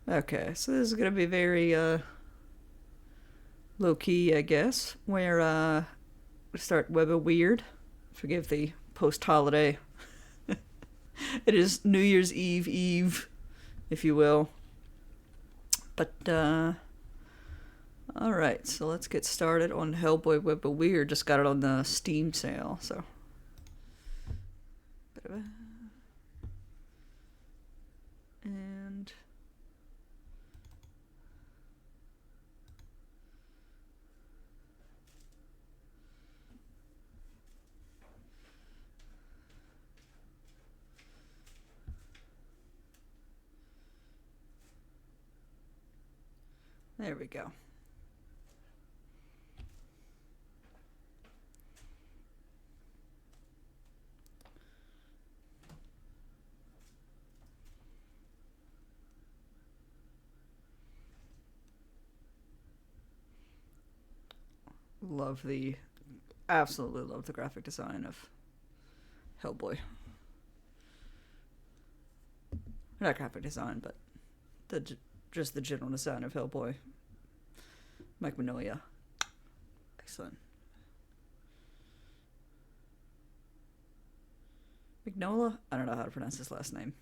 Okay, so this is gonna be very low key, I guess. Where we start Web of Wyrd. Forgive the post holiday. It is New Year's Eve, if you will. But all right, so let's get started on Hellboy Web of Wyrd. Just got it on the Steam sale, so. And there we go. Absolutely love the graphic design of Hellboy. Not graphic design, but just the general design of Hellboy. Mike Mignola. Excellent. Mignola? I don't know how to pronounce his last name.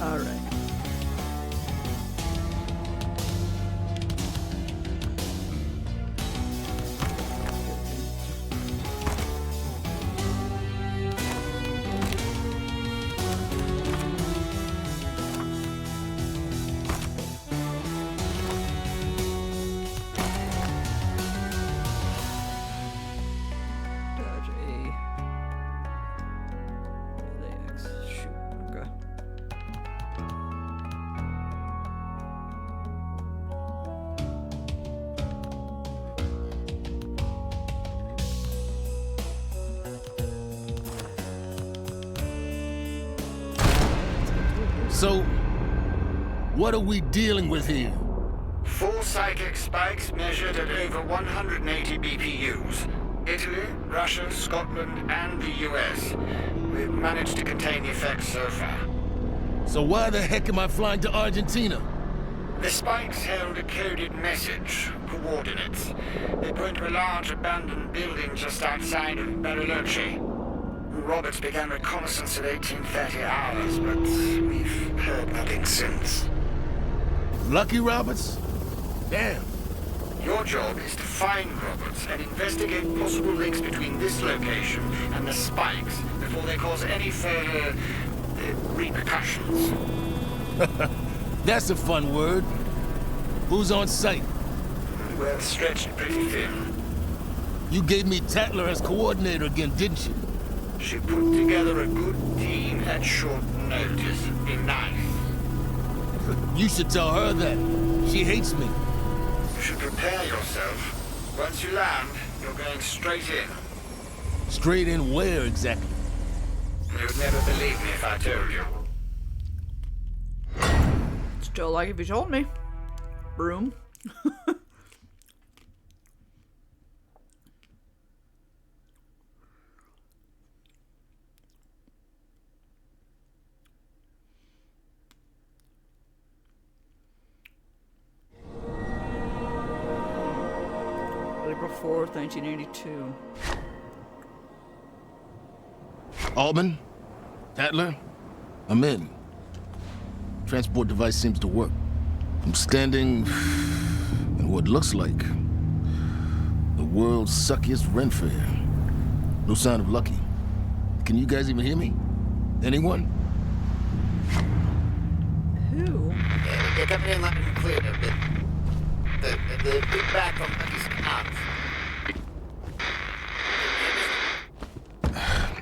All right. Dodge A. X. Shoot. Okay. So, what are we dealing with here? 4 psychic spikes measured at over 180 BPUs. Italy, Russia, Scotland, and the US. We've managed to contain the effects so far. So why the heck am I flying to Argentina? The spikes held a coded message, coordinates. They point to a large abandoned building just outside of Bariloche. Roberts began reconnaissance at 1830 hours, but we've heard nothing since. Lucky Roberts? Damn. Your job is to find Roberts and investigate possible links between this location and the spikes before they cause any further repercussions. That's a fun word. Who's on site? We're stretched pretty thin. You gave me Tatler as coordinator again, didn't you? She put together a good team at short notice. Be nice. You should tell her that. She hates me. You should prepare yourself. Once you land, you're going straight in. Straight in where exactly? You'd never believe me if I told you. Still like if you told me. Broom. April 4th, 1982. Altman? Tatler? I'm in. Transport device seems to work. I'm standing in what looks like the world's suckiest rent fair. No sign of Lucky. Can you guys even hear me? Anyone? Who? They're coming in loud and clear. The big back on Lucky's house.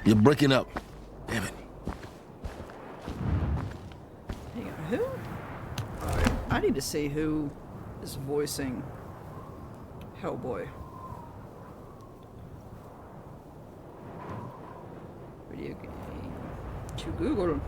You're breaking up. Damn it. Hang on, who? Alright, I need to see who is voicing Hellboy. Video game. To Google.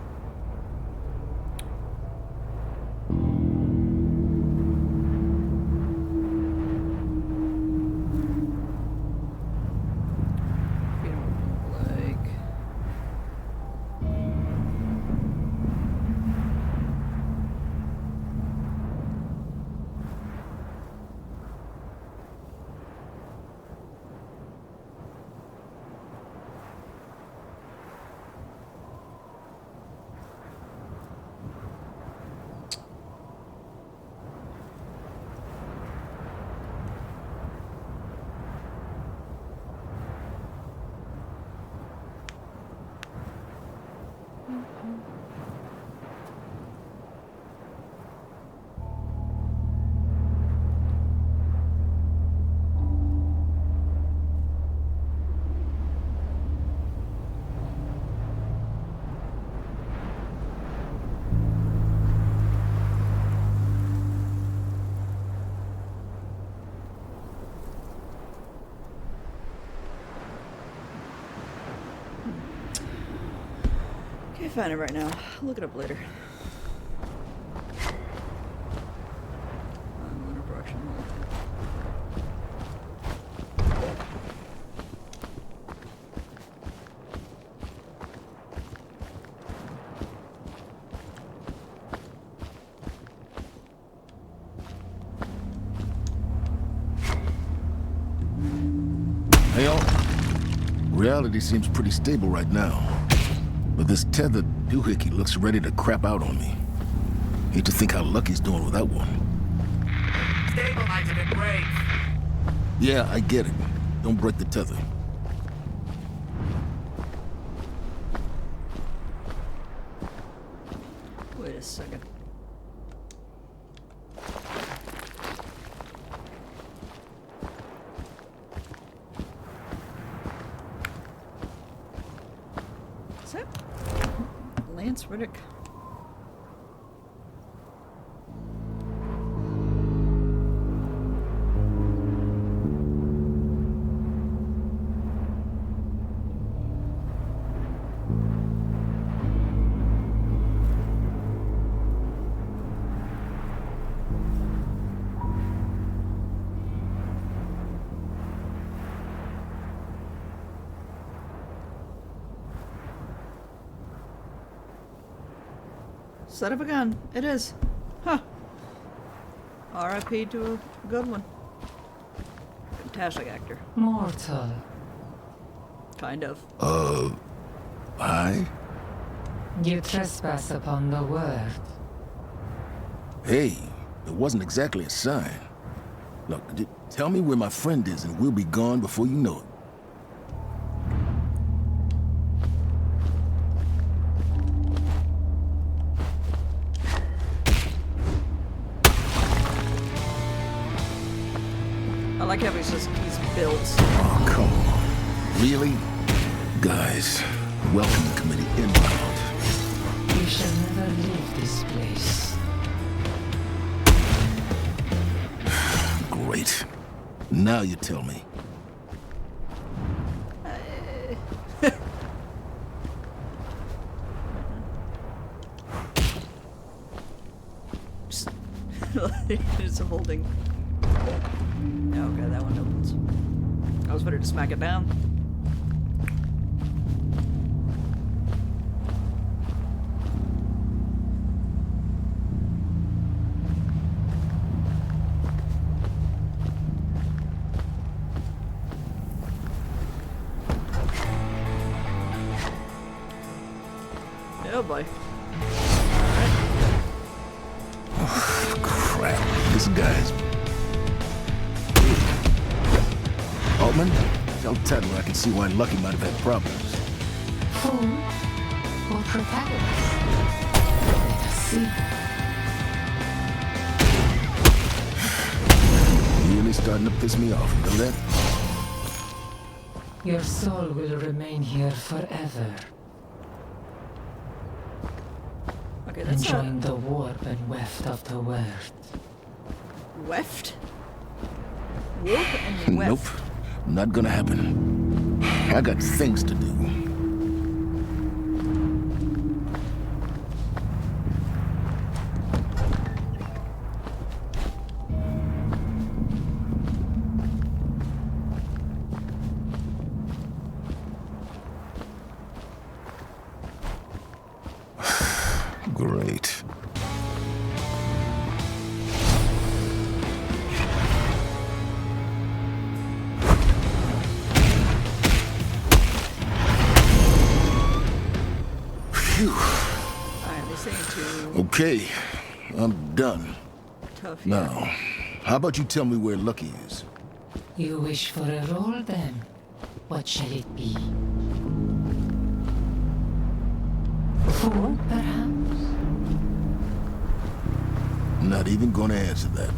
Can't find it right now. I'll look it up later. Lunar production. Hey, all. Reality seems pretty stable right now. But this tethered doohickey looks ready to crap out on me. Hate to think how Lucky's doing without one. Stabilize it and brave. Yeah, I get it. Don't break the tether. Wait a second. Is that Lance Riddick? Son of a gun. It is. Huh. R.I.P. to a good one. Fantastic actor. Mortal. Kind of. Hi? You trespass upon the word. Hey, it wasn't exactly a sign. Look, tell me where my friend is and we'll be gone before you know it. I like how he's built. Oh, come on. Really? Guys, welcome committee inbound. You shall never leave this place. Great. Now you tell me. It's holding. Okay, that one opens. I was better to smack it down. Oh boy. Crap. This guy's... Altman, tell Tedler I can see why Lucky might have had problems. Fool or protagonist? Let us see. Really starting to piss me off, you know that? Your soul will remain here forever. Okay, that's Enjoying the warp and weft of the word. Weft? Warp and weft. Nope. Not gonna happen. I got things to do. Great. Phew. Alright, they say to Okay, I'm done. tough. Yeah. Now, how about you tell me where Lucky is? You wish for a role then? What shall it be? Fool, perhaps? Not even gonna answer that.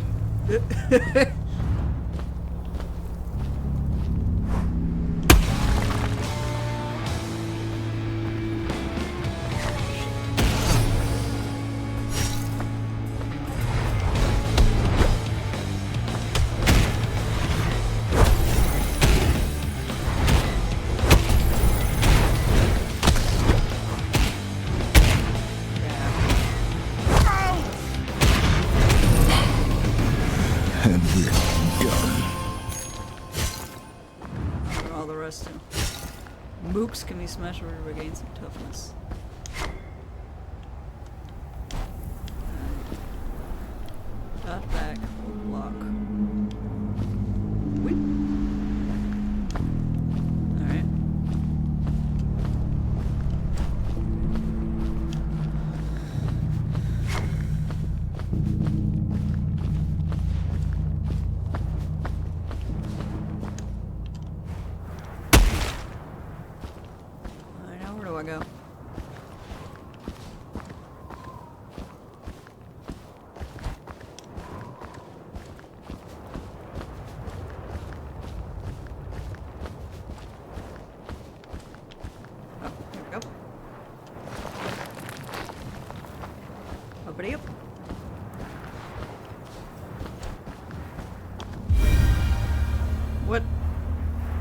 And this gun. All the rest too. Mooks can be smashed over to regain some toughness. Shot back, block. Wait. Alright. Alright, now where do I go? Oh, here we go. Uppity up. What?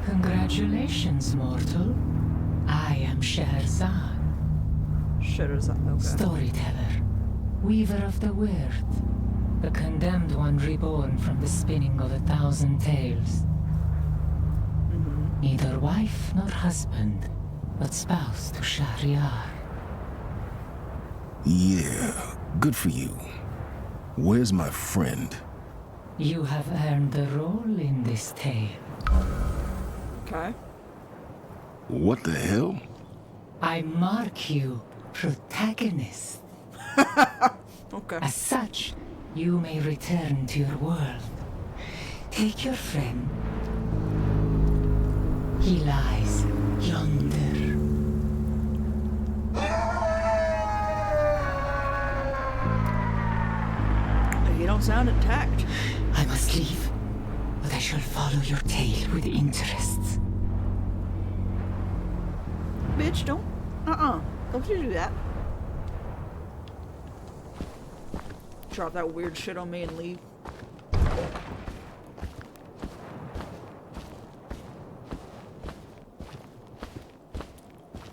Congratulations, mortal. I am Scheherazade, Shutter's on. Okay. storyteller, weaver of the Wyrd, the condemned one reborn from the spinning of 1,000 tales. Neither wife nor husband, but spouse to Shahryar. Yeah, good for you. Where's my friend? You have earned the role in this tale. Okay. What the hell? I mark you protagonist. Okay. As such, you may return to your world. Take your friend. He lies yonder. You don't sound attacked. I must leave, but I shall follow your tale with interest. Bitch, don't. Don't you do that. Drop that weird shit on me and leave.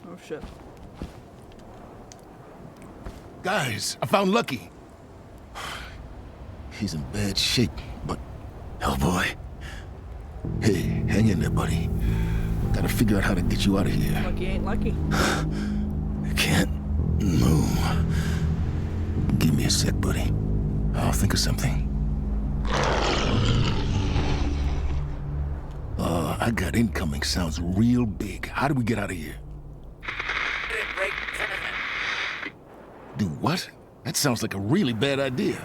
Oh shit. Guys, I found Lucky. He's in bad shape, but Hellboy. Hey, hang in there, buddy. Gotta figure out how to get you out of here. Lucky ain't lucky. I can't move. Give me a sec, buddy. I'll think of something. I got incoming. Sounds real big. How do we get out of here? Do what? That sounds like a really bad idea.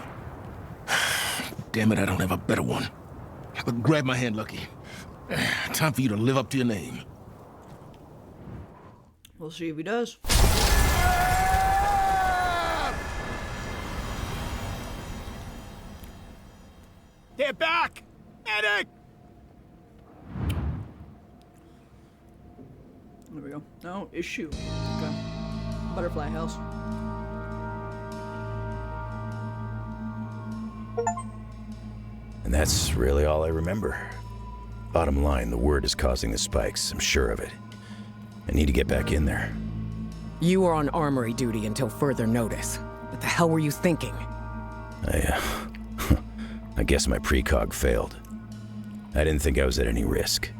Damn it, I don't have a better one. But grab my hand, Lucky. Time for you to live up to your name. We'll see if he does. Get back! Medic! There we go. No, issue. Okay. Butterfly house. And that's really all I remember. Bottom line, the Wyrd is causing the spikes, I'm sure of it. I need to get back in there. You were on armory duty until further notice. What the hell were you thinking? I guess my precog failed. I didn't think I was at any risk.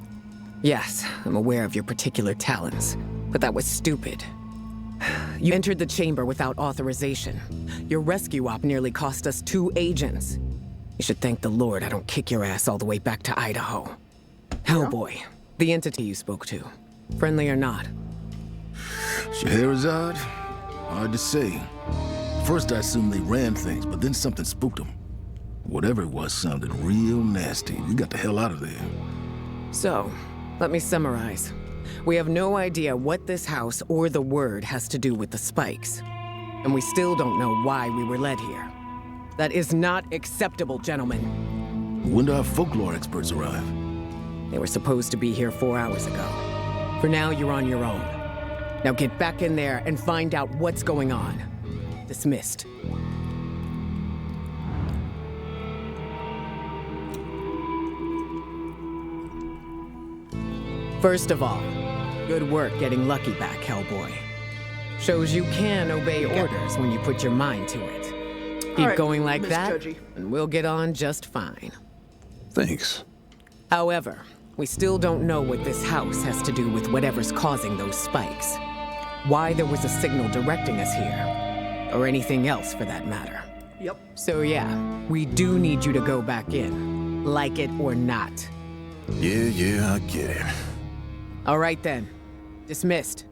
Yes, I'm aware of your particular talents, but that was stupid. You entered the chamber without authorization. Your rescue op nearly cost us 2 agents. You should thank the Lord I don't kick your ass all the way back to Idaho. Hellboy, the entity you spoke to. Friendly or not? Scheherazade? Hard to say. First I assumed they ran things, but then something spooked them. Whatever it was sounded real nasty. We got the hell out of there. So, let me summarize. We have no idea what this house or the Wyrd has to do with the spikes. And we still don't know why we were led here. That is not acceptable, gentlemen. When do our folklore experts arrive? They were supposed to be here 4 hours ago. For now, you're on your own. Now get back in there and find out what's going on. Dismissed. First of all, good work getting Lucky back, Hellboy. Shows you can obey orders when you put your mind to it. Keep right, going like Miss that, Judgy. and we'll get on just fine. Thanks. However, we still don't know what this house has to do with whatever's causing those spikes. Why there was a signal directing us here, or anything else for that matter. Yep. So yeah, we do need you to go back in, like it or not. Yeah, I get it. All right then. Dismissed.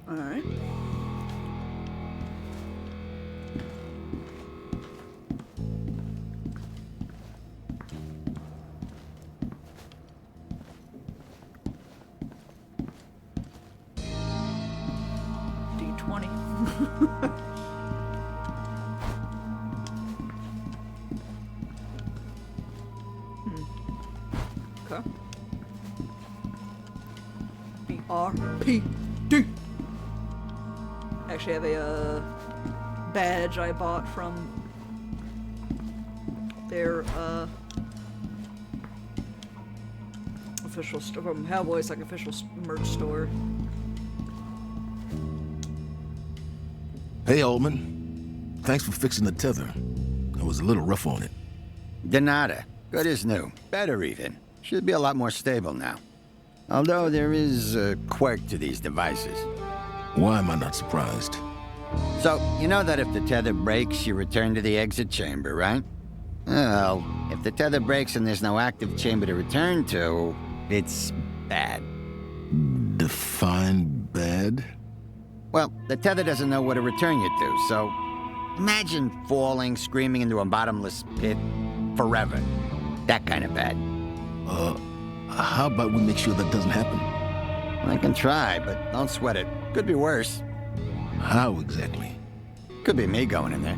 All right. D20. Okay. BRPD. Actually, I have a badge I bought from their official store, from Hellboy's like official merch store. Hey, Altman. Thanks for fixing the tether. I was a little rough on it. De nada. Good as new. Better even. Should be a lot more stable now. Although there is a quirk to these devices. Why am I not surprised? So, you know that if the tether breaks, you return to the exit chamber, right? Well, if the tether breaks and there's no active chamber to return to, it's bad. Define bad? Well, the tether doesn't know where to return you to, so imagine falling, screaming into a bottomless pit forever. That kind of bad. How about we make sure that doesn't happen? I can try, but don't sweat it. Could be worse. How exactly? Could be me going in there.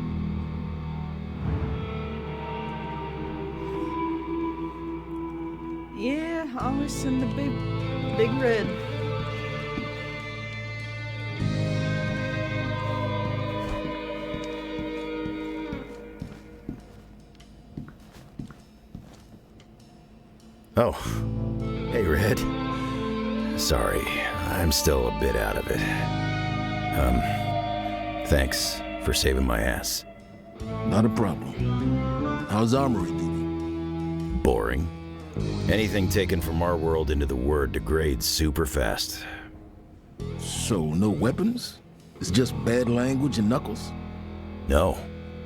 Yeah, always in the big red. Oh. Hey, Red. Sorry, I'm still a bit out of it. Thanks for saving my ass. Not a problem. How's armory duty? Boring. Anything taken from our world into the Wyrd degrades super fast. So, no weapons? It's just bad language and knuckles? No.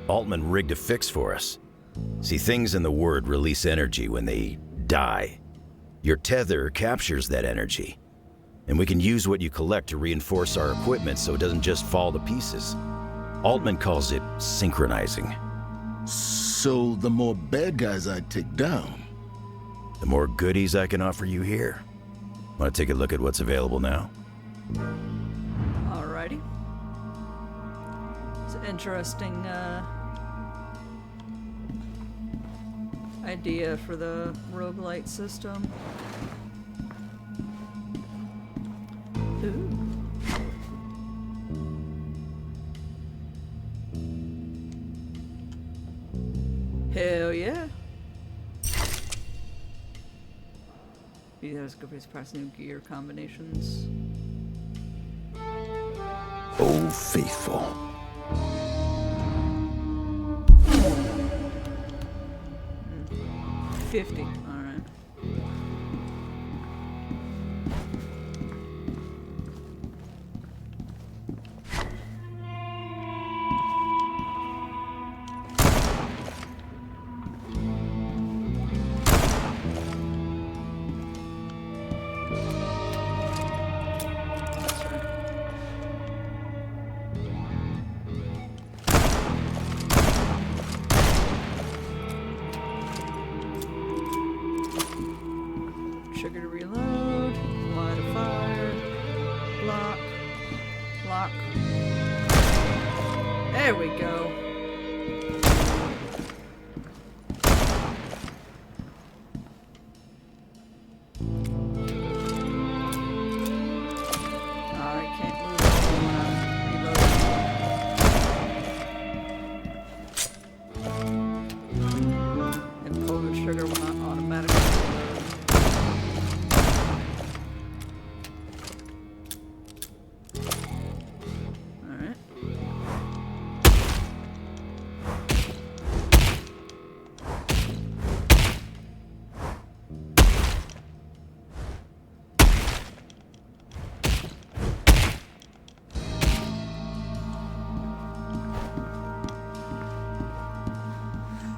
Altman rigged a fix for us. See, things in the Wyrd release energy when they die. Your tether captures that energy. And we can use what you collect to reinforce our equipment so it doesn't just fall to pieces. Altman calls it synchronizing. So, the more bad guys I take down, The more goodies I can offer you here. Want to take a look at what's available now? Alrighty. It's an interesting idea for the roguelite system. Ooh. Hell yeah. Yeah, let's go for new gear combinations. Old Faithful. 50. Alright. There we go. I can't move it when I'm reloading. And pull the trigger will not automatically reload. Alright.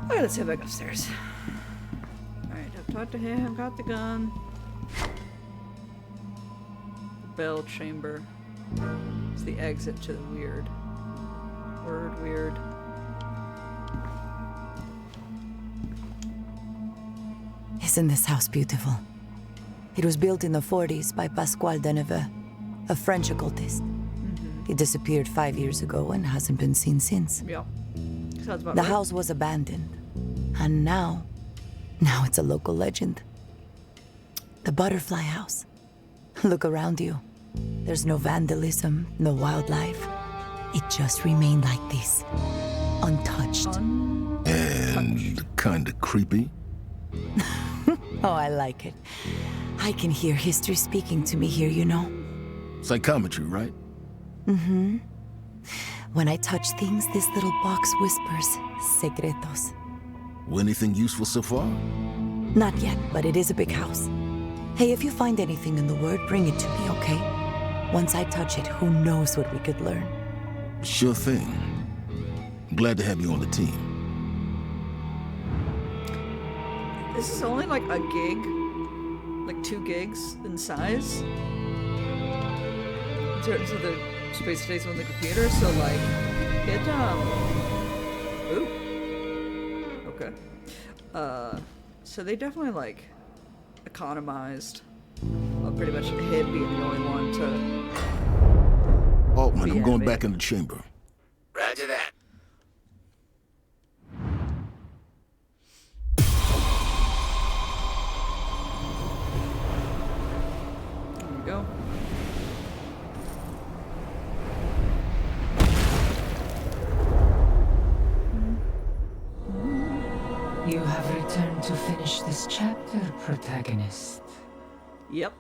Alright, let's head back upstairs. Alright, I've talked to him, got the gun. The bell chamber. It's the exit to the weird. Word weird. Isn't this house beautiful? It was built in the 40s by Pasquale Deneveux, a French occultist. He disappeared 5 years ago and hasn't been seen since. Yeah. Sounds about The right. house was abandoned. And now it's a local legend. The Butterfly House. Look around you. There's no vandalism, no wildlife. It just remained like this. Untouched. And kinda creepy. Oh, I like it. I can hear history speaking to me here, you know. Psychometry, right? When I touch things, this little box whispers secretos. Anything useful so far? Not yet, but it is a big house. Hey, if you find anything in the word, bring it to me, okay? Once I touch it, who knows what we could learn. Sure thing. Glad to have you on the team. This is only like a gig. Like 2 gigs in size. In terms of the space station on the computer, so like it ooh. Okay. So they definitely like economized pretty much him being the only one to Altman, I'm going animated. back in the chamber. Roger that. There we go. You have returned to finish this chapter, protagonist. Yep.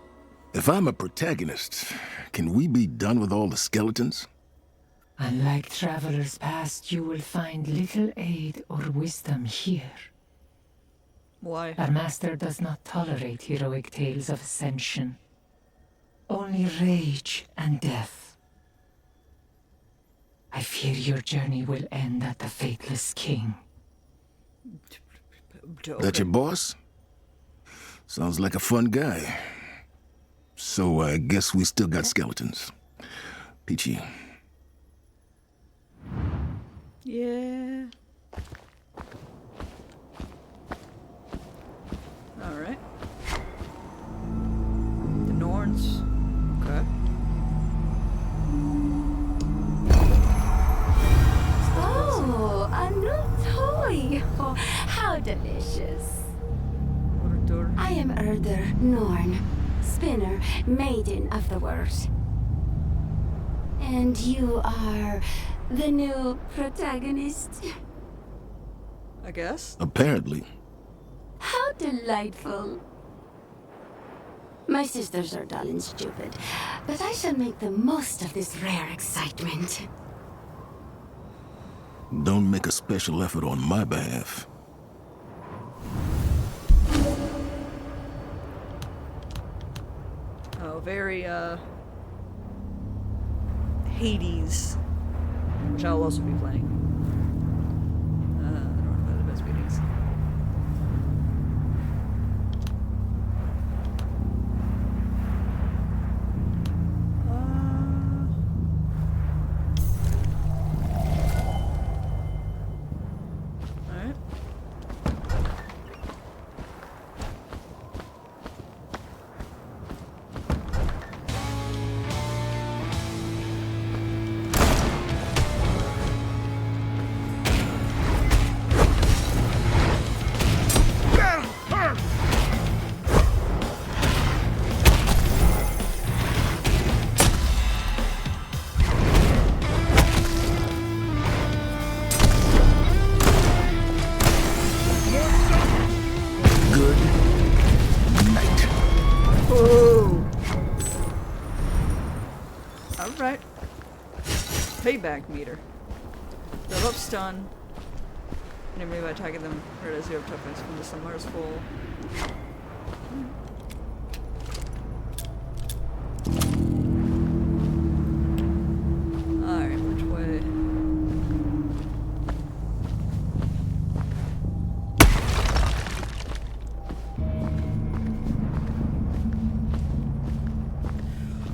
If I'm a protagonist, can we be done with all the skeletons? Unlike travelers past, you will find little aid or wisdom here. Why? Our master does not tolerate heroic tales of ascension. Only rage and death. I fear your journey will end at the Faithless King. That your boss? Sounds like a fun guy. So I guess we still got skeletons. Peachy. Yeah. Alright. The Norns. Okay. Oh, a new toy. Oh, how delicious. Order. I am Erder Norn, spinner, maiden of the word. And you are the new protagonist. I guess. Apparently. How delightful. My sisters are dull and stupid, but I shall make the most of this rare excitement. Don't make a special effort on my behalf. Oh, very, Hades, which I'll also be playing. I don't know the best meetings. Alright. Payback meter. Level up stun. Enemy by attacking them or at 0 toughness when the summoner is full. Alright, which way?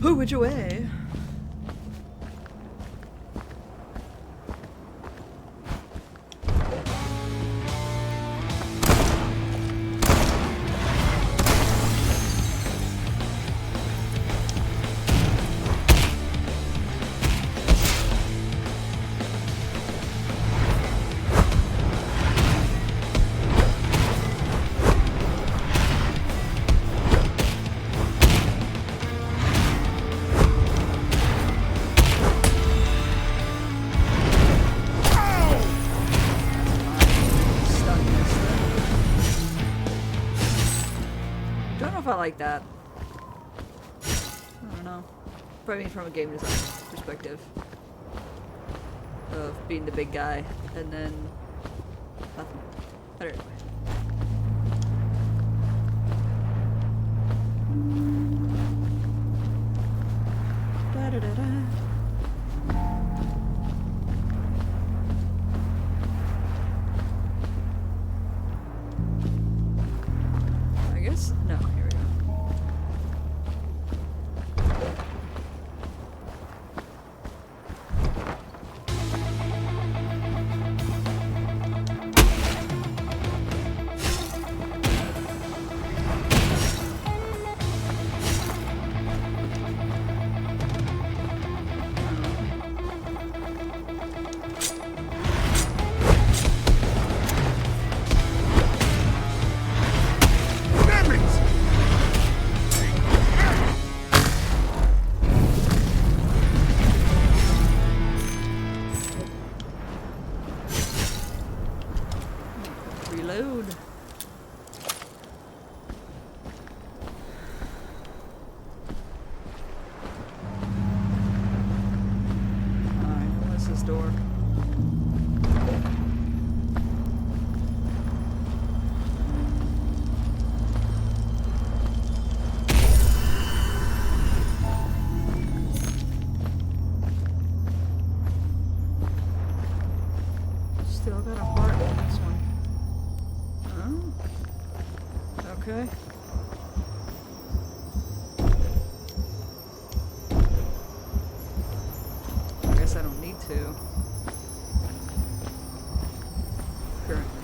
Oh, which way? I like that. I don't know. Probably from a game design perspective. Of being the big guy and then nothing. I don't know. I guess? No, here we go. Reload. Alright, what's this door? Still got a heart on this one. Oh. Okay. I guess I don't need to. Currently.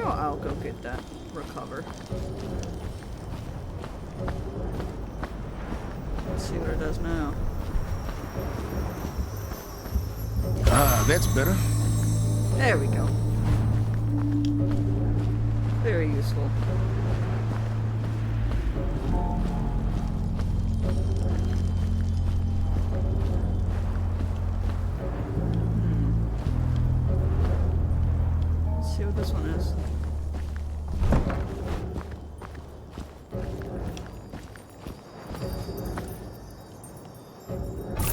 I'll go get that. Recover. Let's see what it does now. Ah, that's better. There we go. Very useful. this one is.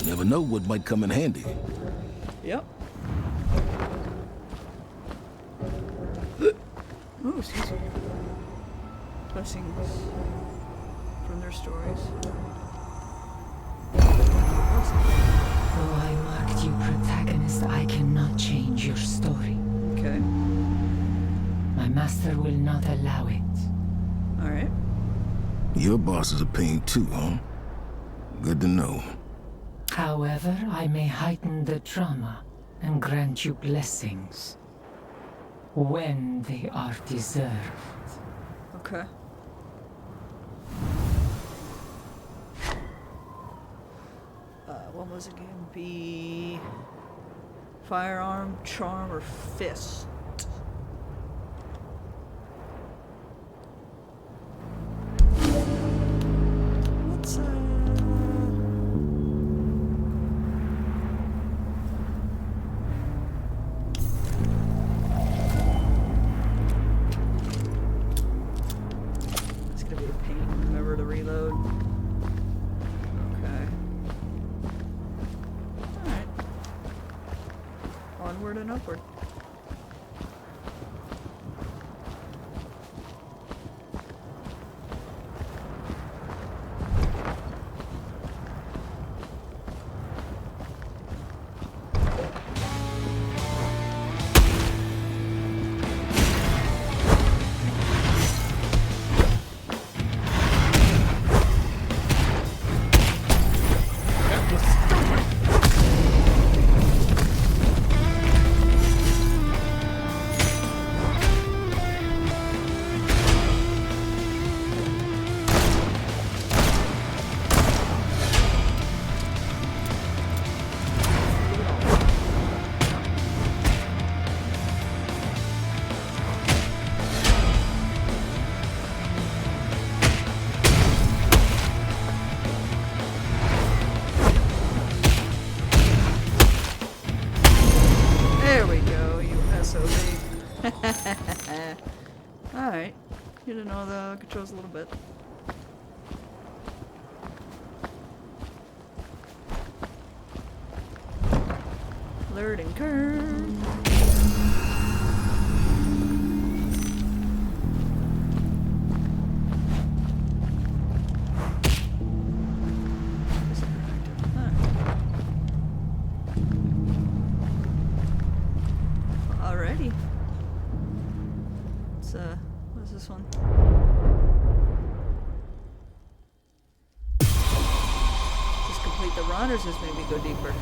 You never know what might come in handy. Yep. Oh, excuse me. Blessings from their stories. Though I marked you protagonist, I cannot change your story. Okay. My master will not allow it. Alright. Your boss is a pain too, huh? Good to know. However, I may heighten the trauma and grant you blessings when they are deserved. Okay. What was it again? Be firearm, charm, or fist? Let's It's gonna be a pain. Remember to reload. Okay. Alright. Onward and upward. There we go, you SOB. Alright. You didn't know the controls a little bit. Learning curve. Alrighty. What's this one? Just complete the run, or just maybe go deeper?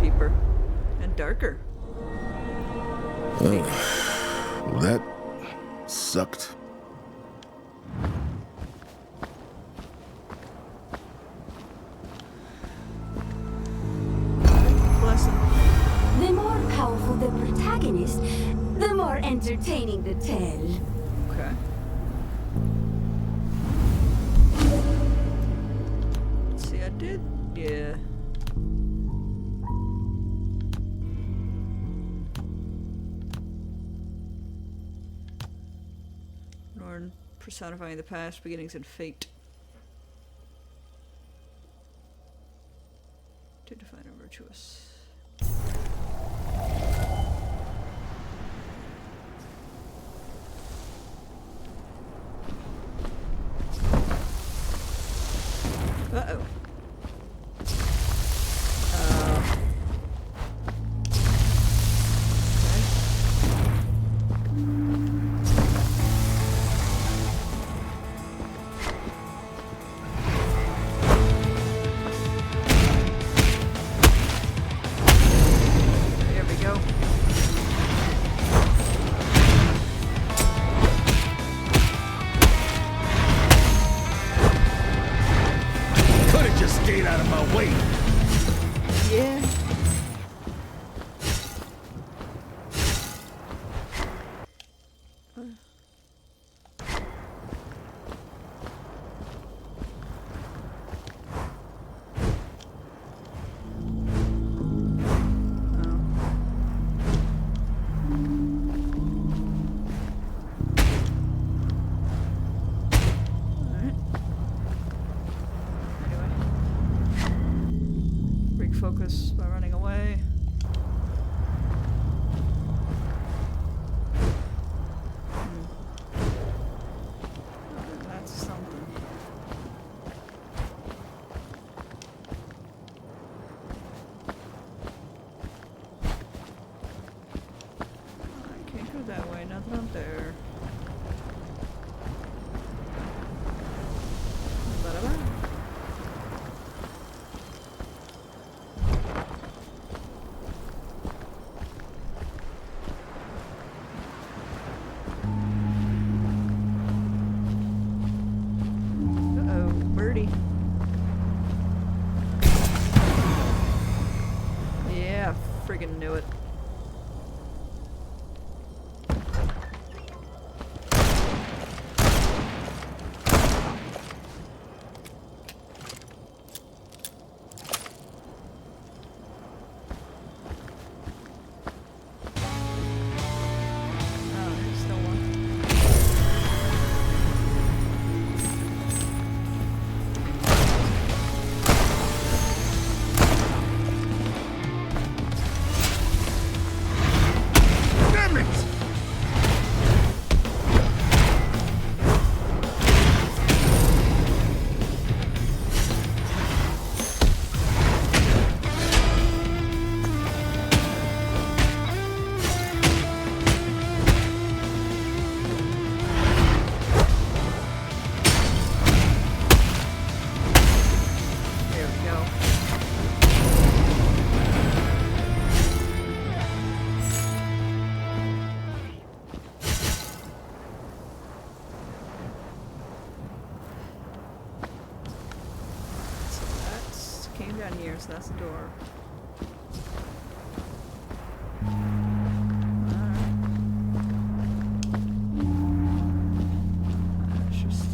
Deeper and darker. Well, that sucked. Lesson. The more powerful the protagonist, the more entertaining the tale. Okay. Let's see, I did. Yeah. Norn personifying the past, beginnings, and fate. To define a virtuous. Uh-oh. Here we go. Could've just stayed out of my way. Yeah. focus by running away. That's something. I can't go that way, nothing up there. Ba-da-ba. Uh-oh, birdie. Yeah, friggin' knew it. Oh, there's still one. Damn it! There we go. So that's came down here, so that's the door. Alright. It's just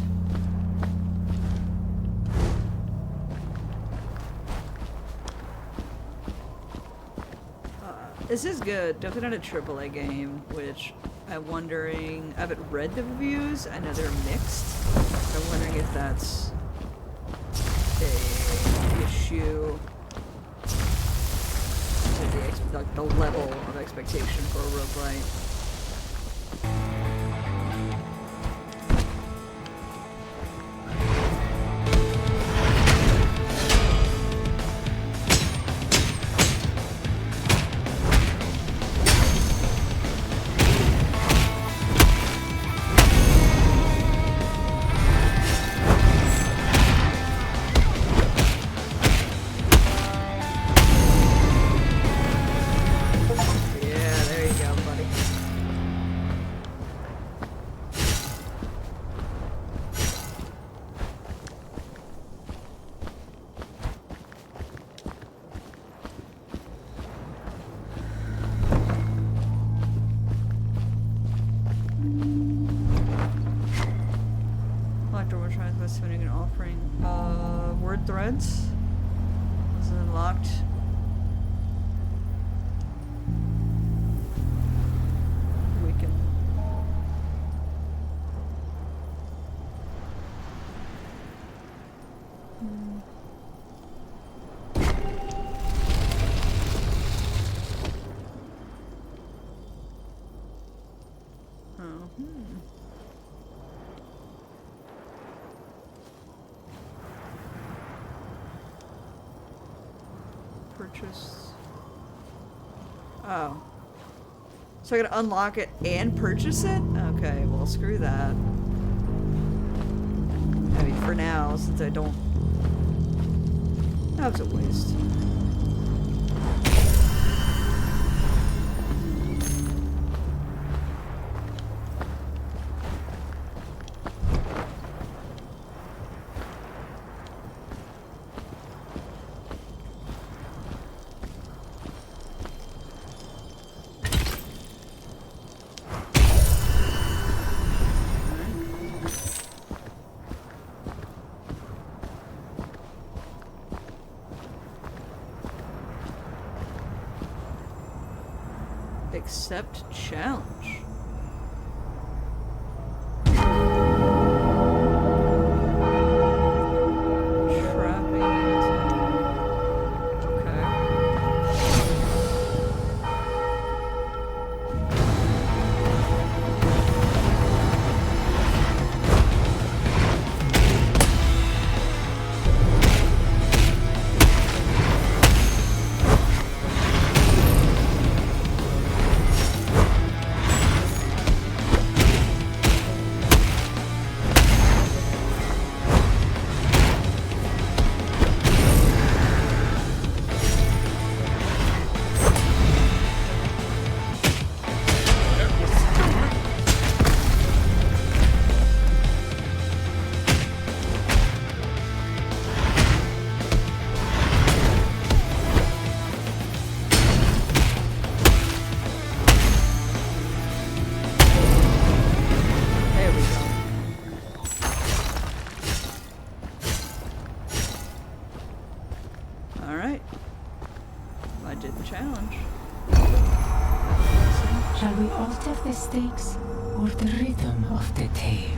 this is good. Definitely not a AAA game, which I'm wondering. I haven't read the reviews. I know they're mixed. I'm wondering if that's a issue with like the level of expectation for a roguelite. Yeah, there you go, buddy. Locked door tries by spinning an offering. Word threads. Is it unlocked? We can. Oh. Purchase. Oh. So I gotta unlock it and purchase it? Okay, well, screw that. I mean, for now, since I don't. That was a waste. Accept challenge. Trapping. Okay. challenge. Shall we alter the stakes or the rhythm of the tale?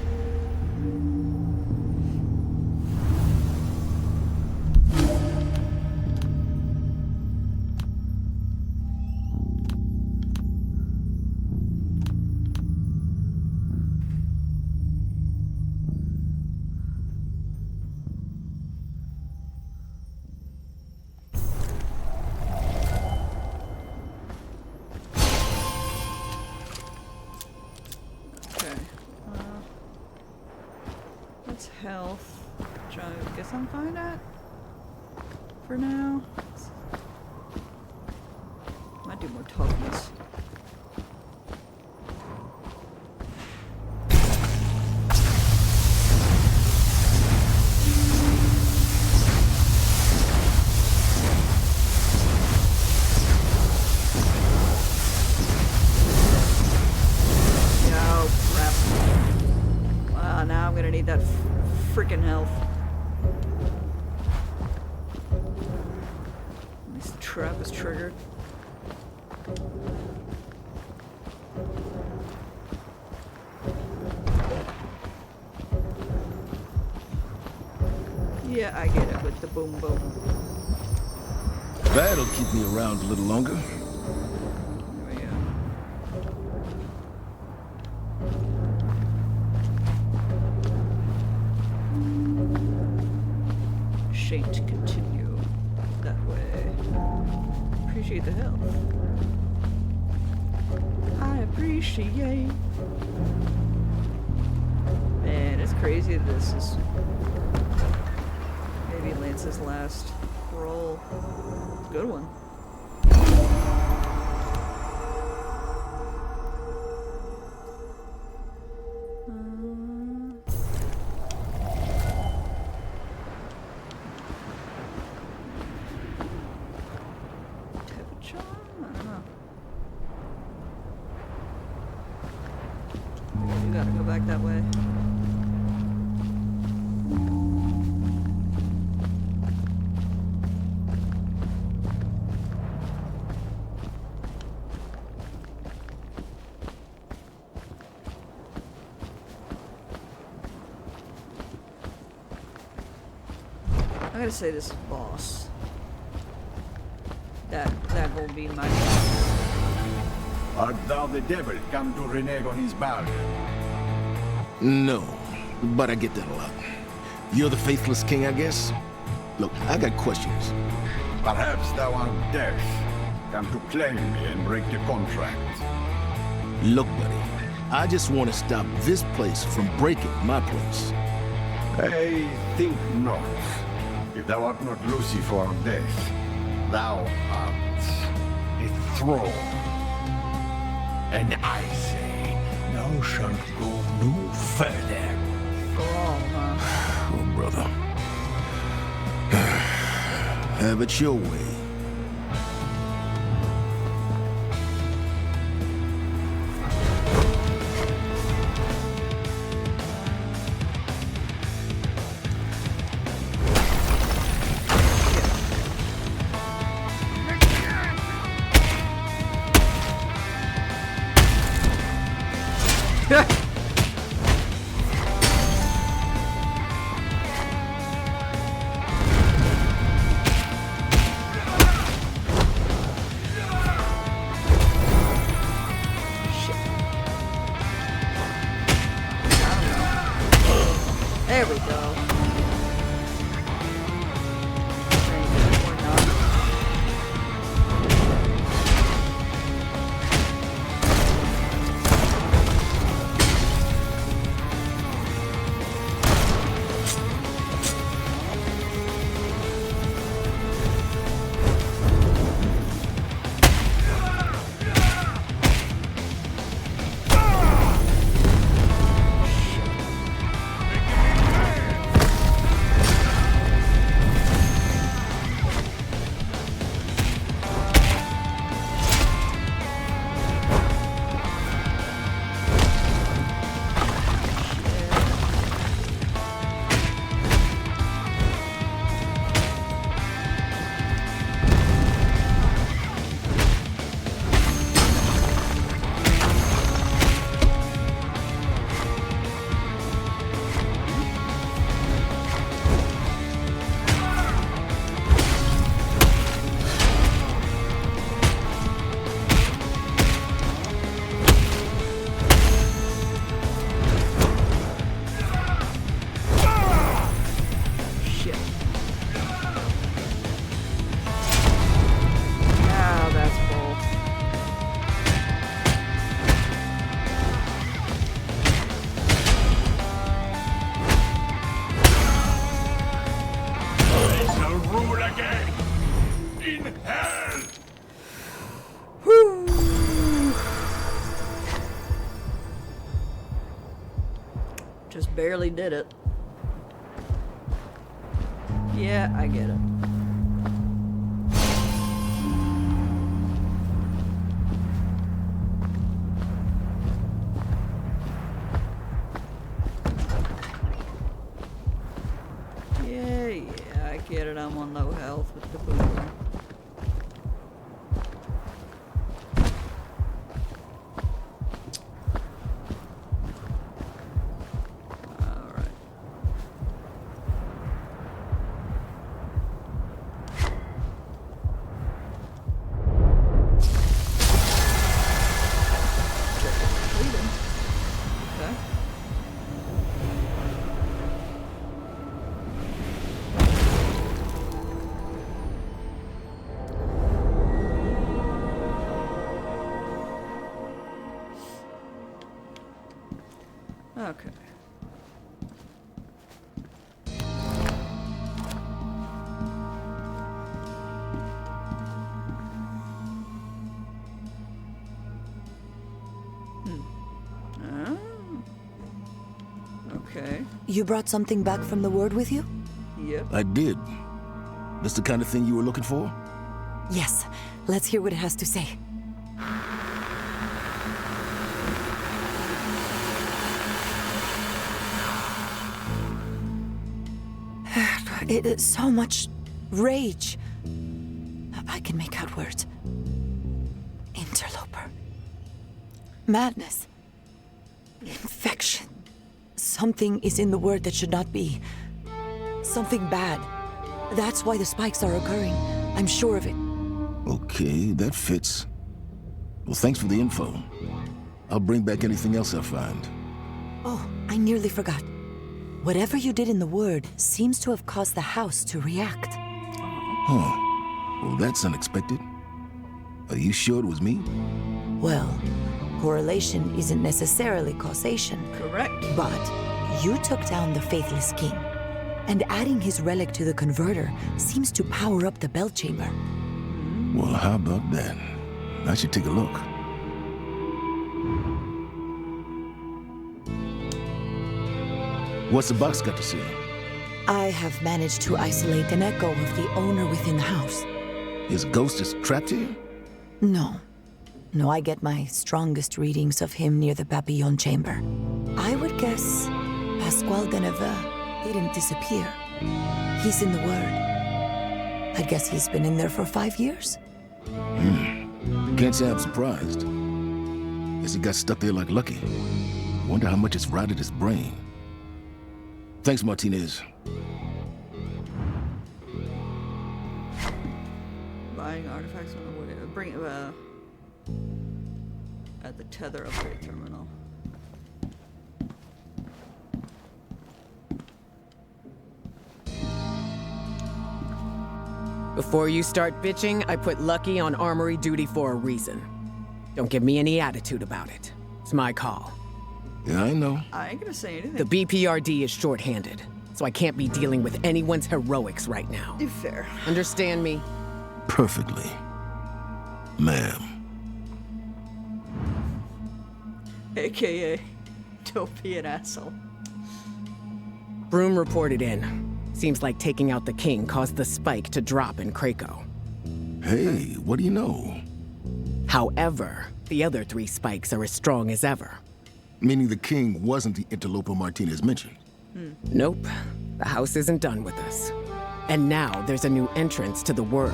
Health, which I guess I'm fine at for now. Might do more toughness. Oh crap. Wow, now I'm gonna need that freaking health. At least the trap is triggered. Yeah, I get it with the boom boom. That'll keep me around a little longer. There we go. Shame to continue that way. Appreciate the help. I appreciate. Man, it's crazy that this is maybe Lance's last roll. It's a good one. You gotta go back that way. I gotta say this boss. That will be my boss. Art thou the devil come to renege on his bargain? No, but I get that a lot. You're the faithless king, I guess? Look, I got questions. Perhaps thou art deaf, come to claim me and break the contract. Look, buddy, I just want to stop this place from breaking my place. I think not. If thou art not Lucifer of death, thou art a thrall. And I say, thou shalt go no further. Oh, brother. Have it your way. There we go. hell! Whew. Just barely did it. Yeah, I get it. Yeah, I get it. I'm on low health with the boom. Okay. Okay. You brought something back from the Word with you? Yep. I did. That's the kind of thing you were looking for? Yes. Let's hear what it has to say. It is so much rage. I can make out words. Interloper. Madness. Infection. Something is in the Word that should not be. Something bad. That's why the spikes are occurring. I'm sure of it. Okay, that fits. Well, thanks for the info. I'll bring back anything else I find. Oh, I nearly forgot. Whatever you did in the Word seems to have caused the house to react. Huh. Well, that's unexpected. Are you sure it was me? Well, correlation isn't necessarily causation. Correct. But you took down the Faithless King, and adding his relic to the converter seems to power up the bell chamber. Well, how about that? I should take a look. What's the box got to say? I have managed to isolate an echo of the owner within the house. His ghost is trapped here? No. No, I get my strongest readings of him near the Papillon chamber. I would guess Pasquale de Nevers didn't disappear. He's in the Word. I'd guess he's been in there for 5 years. Can't say I'm surprised. Guess he got stuck there like Lucky. Wonder how much it's rotted his brain. Thanks, Martinez. Buying artifacts on the way. Bring at the tether upgrade terminal. Before you start bitching, I put Lucky on armory duty for a reason. Don't give me any attitude about it. It's my call. Yeah, I know. I ain't gonna say anything. The BPRD is short-handed, so I can't be dealing with anyone's heroics right now. Fair. Understand me? Perfectly. Ma'am. AKA, don't be an asshole. Broom reported in. Seems like taking out the king caused the spike to drop in Krakow. Hey, what do you know? However, the other 3 spikes are as strong as ever. Meaning the king wasn't the interloper Martinez mentioned? Nope. The house isn't done with us. And now there's a new entrance to the Word.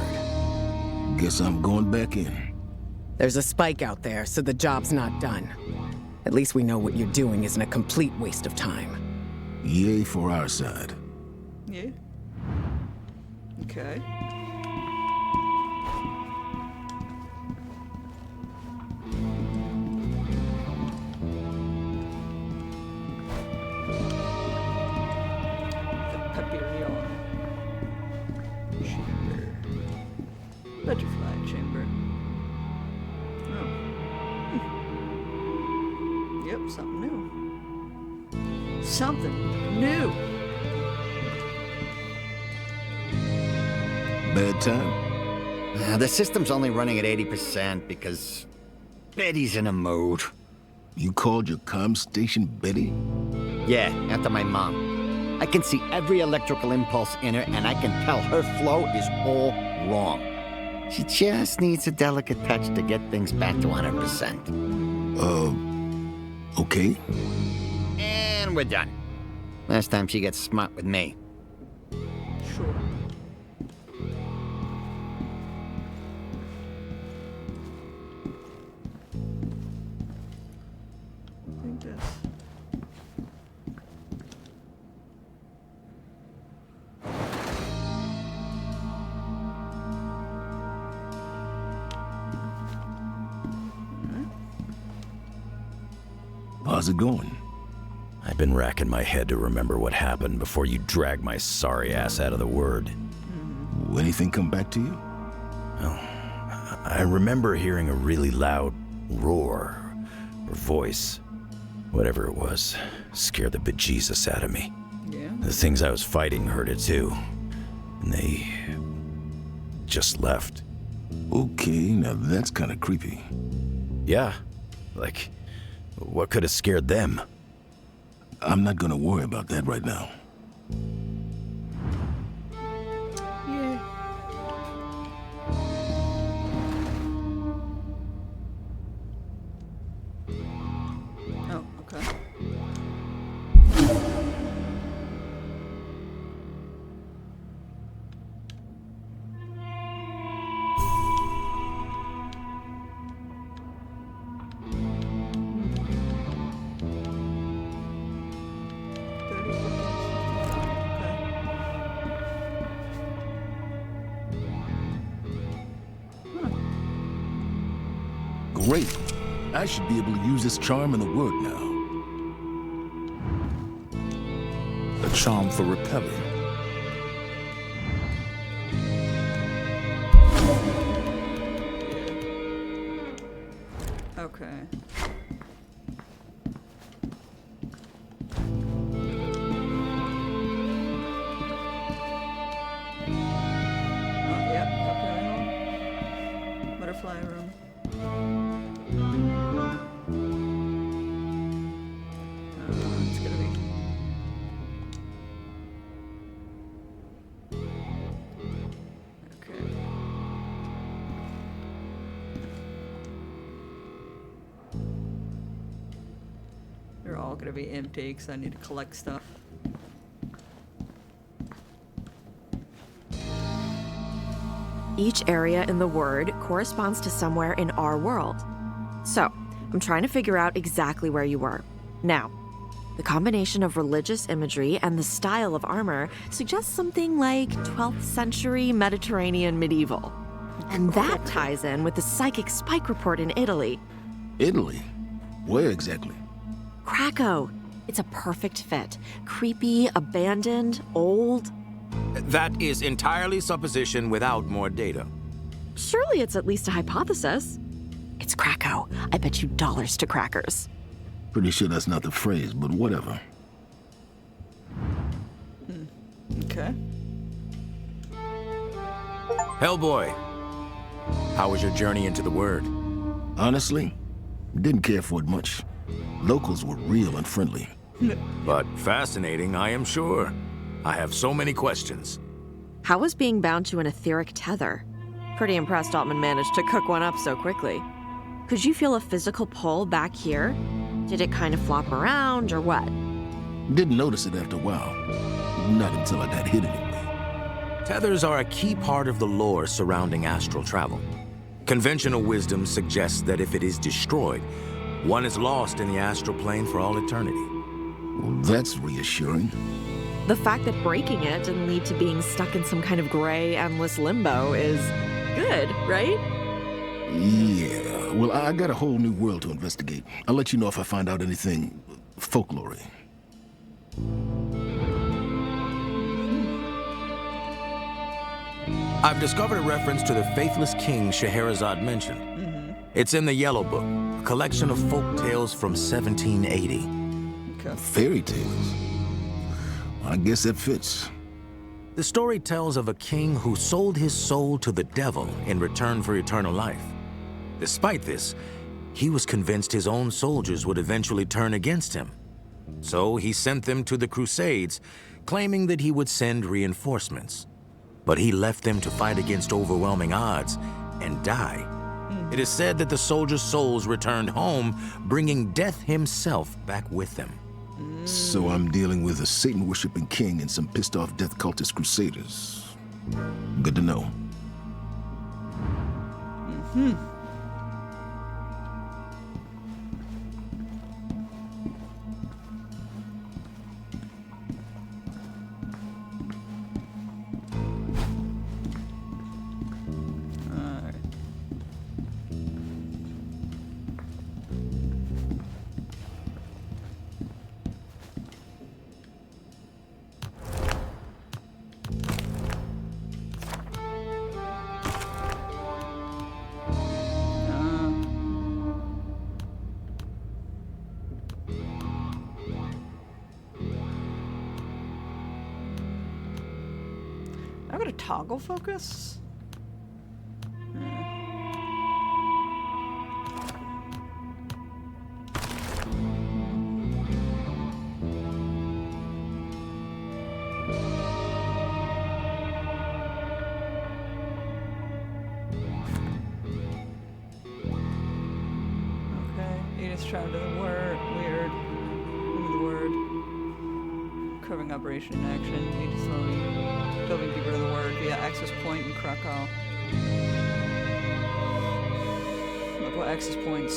Guess I'm going back in. There's a spike out there, so the job's not done. At least we know what you're doing isn't a complete waste of time. Yay for our side. Yeah. Okay. The Papillon chamber. Butterfly chamber. Oh. Yep, something new. Something new. Bad time? The system's only running at 80% because Betty's in a mood. You called your comm station Betty? Yeah, after my mom. I can see every electrical impulse in her, and I can tell her flow is all wrong. She just needs a delicate touch to get things back to 100%. Okay. And we're done. Last time she gets smart with me. Sure. I think that's... How's it going? I've been racking my head to remember what happened before you dragged my sorry ass out of the Word. Anything come back to you? Well, I remember hearing a really loud roar or voice. Whatever it was, scared the bejesus out of me. Yeah. The things I was fighting heard it too. And they just left. Okay, now that's kind of creepy. Yeah, like, what could have scared them? I'm not gonna worry about that right now. Yeah. Oh, okay. Great. I should be able to use this charm in the Word now. A charm for repelling. Okay. Oh, yep, okay. Butterfly room. It's gonna be... Okay. They're all gonna be empty because I need to collect stuff. Each area in the Word corresponds to somewhere in our world. So, I'm trying to figure out exactly where you were. Now, the combination of religious imagery and the style of armor suggests something like 12th century Mediterranean medieval. And that ties in with the psychic spike report in Italy. Italy? Where exactly? Krakow. It's a perfect fit. Creepy, abandoned, old. That is entirely supposition without more data. Surely it's at least a hypothesis. It's Krakow. I bet you dollars to crackers. Pretty sure that's not the phrase, but whatever. Okay. Hellboy, how was your journey into the Word? Honestly, didn't care for it much. Locals were real and friendly. But fascinating, I am sure. I have so many questions. How was being bound to an etheric tether? Pretty impressed Altman managed to cook one up so quickly. Could you feel a physical pull back here? Did it kind of flop around, or what? Didn't notice it after a while. Not until I got hit anyway. Tethers are a key part of the lore surrounding astral travel. Conventional wisdom suggests that if it is destroyed, one is lost in the astral plane for all eternity. Well, that's reassuring. The fact that breaking it didn't lead to being stuck in some kind of gray, endless limbo is good, right? Yeah, well, I got a whole new world to investigate. I'll let you know if I find out anything folklore-y. I've discovered a reference to the faithless king Scheherazade mentioned. It's in the Yellow Book, a collection of folk tales from 1780. Okay. Fairy tales? I guess that fits. The story tells of a king who sold his soul to the devil in return for eternal life. Despite this, he was convinced his own soldiers would eventually turn against him. So he sent them to the Crusades, claiming that he would send reinforcements. But he left them to fight against overwhelming odds and die. It is said that the soldiers' souls returned home, bringing Death himself back with them. So I'm dealing with a Satan-worshipping king and some pissed-off death cultist crusaders. Good to know. I've got a toggle focus. Okay, Edith's trying to the word weird. The word. Covering operation in action. Edith slowly delving deeper to the word via access point in Krakow. Look what access points.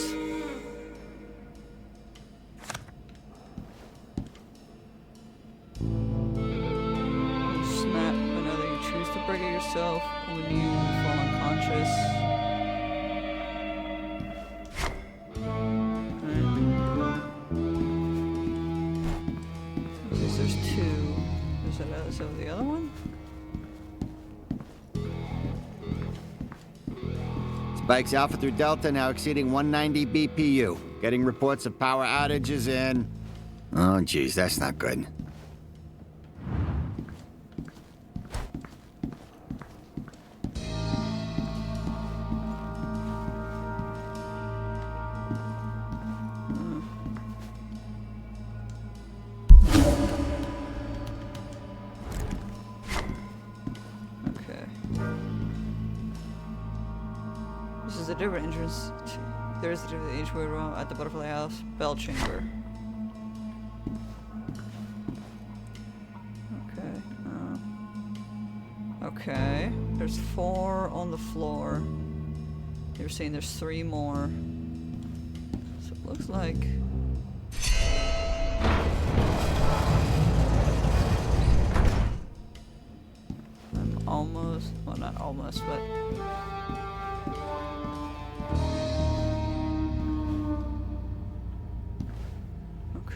Snap, but now that you choose to break it yourself when you fall unconscious. There's two. Is that the other one? Spikes Alpha through Delta now exceeding 190 BPU. Getting reports of power outages in... Oh, geez, that's not good. This is a different entrance. There is a different entryway room at the Butterfly House Bell Chamber. Okay. Okay. There's 4 on the floor. You're saying there's 3 more. So it looks like. I'm almost. Well, not almost, but.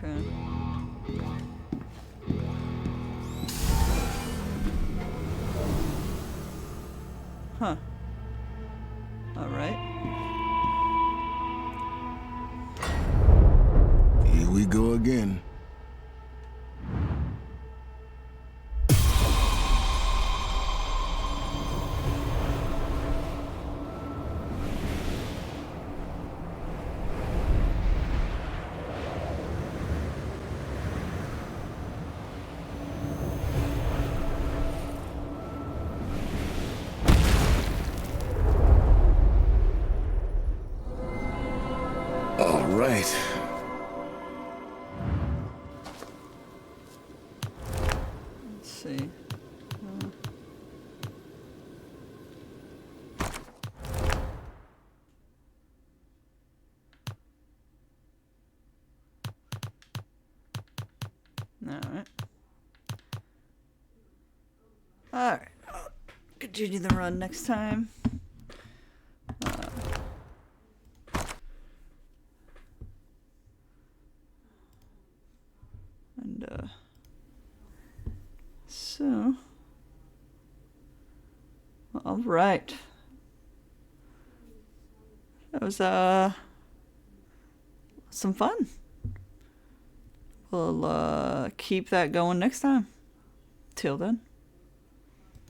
Okay. Huh. All right. Here we go again. All right. Let's see. Alright. Alright. I'll continue the run next time. So, all right. That was some fun. We'll keep that going next time. Till then.